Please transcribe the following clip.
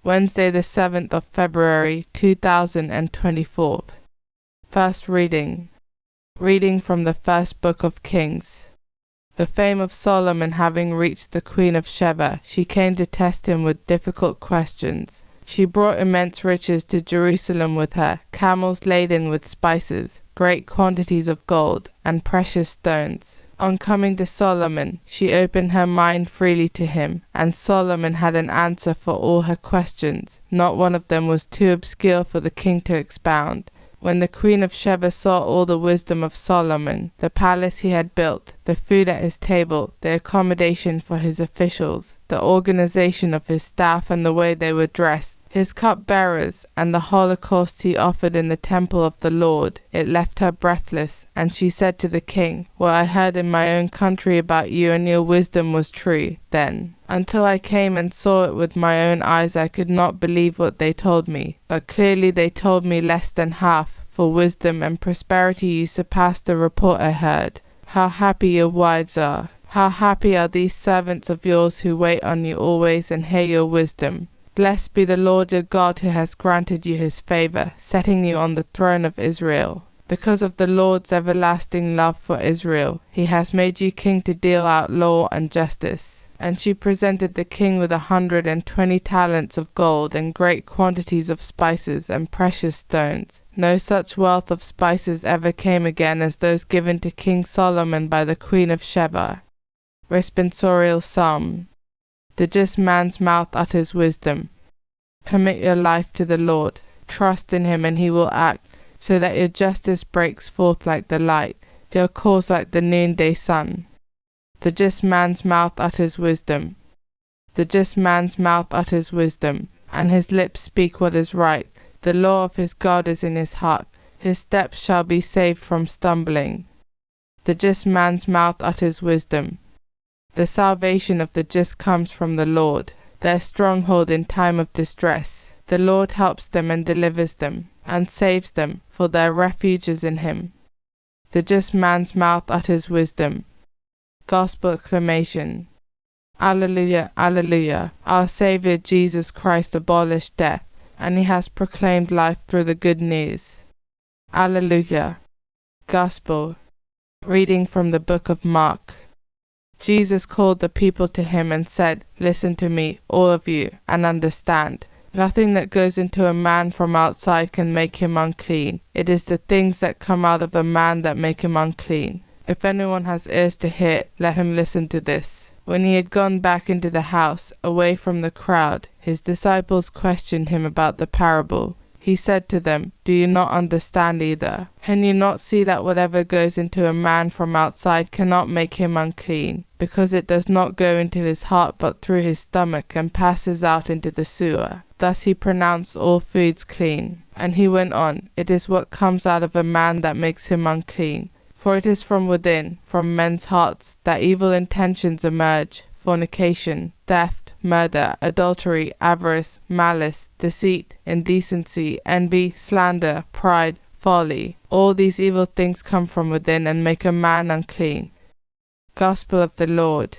Wednesday the 7th of February 2024. First reading. Reading from the first book of Kings. The fame of Solomon having reached the queen of Sheba, she came to test him with difficult questions. She brought immense riches to Jerusalem with her, camels laden with spices, great quantities of gold, and precious stones. On coming to Solomon, she opened her mind freely to him, and Solomon had an answer for all her questions. Not one of them was too obscure for the king to expound. When the queen of Sheba saw all the wisdom of Solomon, the palace he had built, the food at his table, the accommodation for his officials, the organization of his staff and the way they were dressed, his cupbearers, and the holocausts he offered in the temple of the Lord, it left her breathless, and she said to the king, "What I heard in my own country about you and your wisdom was true, then. Until I came and saw it with my own eyes, I could not believe what they told me. But clearly they told me less than half. For wisdom and prosperity you surpassed the report I heard. How happy your wives are! How happy are these servants of yours who wait on you always and hear your wisdom. Blessed be the Lord your God who has granted you his favour, setting you on the throne of Israel. Because of the Lord's everlasting love for Israel, he has made you king to deal out law and justice." And she presented the king with 120 talents of gold and great quantities of spices and precious stones. No such wealth of spices ever came again as those given to King Solomon by the queen of Sheba. Responsorial Psalm. The just man's mouth utters wisdom. Commit your life to the Lord. Trust in him and he will act, so that your justice breaks forth like the light, your cause like the noonday sun. The just man's mouth utters wisdom. The just man's mouth utters wisdom, and his lips speak what is right. The law of his God is in his heart. His steps shall be saved from stumbling. The just man's mouth utters wisdom. The salvation of the just comes from the Lord, their stronghold in time of distress. The Lord helps them and delivers them, and saves them, for their refuge is in him. The just man's mouth utters wisdom. Gospel acclamation. Alleluia, alleluia. Our Saviour Jesus Christ abolished death, and he has proclaimed life through the good news. Alleluia. Gospel. Reading from the book of Mark. Jesus called the people to him and said, "Listen to me, all of you, and understand. Nothing that goes into a man from outside can make him unclean. It is the things that come out of a man that make him unclean. If anyone has ears to hear, let him listen to this." When he had gone back into the house, away from the crowd, his disciples questioned him about the parable. He said to them, "Do you not understand either? Can you not see that whatever goes into a man from outside cannot make him unclean, because it does not go into his heart but through his stomach and passes out into the sewer?" Thus he pronounced all foods clean. And he went on, "It is what comes out of a man that makes him unclean. For it is from within, from men's hearts, that evil intentions emerge: fornication, theft, murder, adultery, avarice, malice, deceit, indecency, envy, slander, pride, folly. All these evil things come from within and make a man unclean." Gospel of the Lord.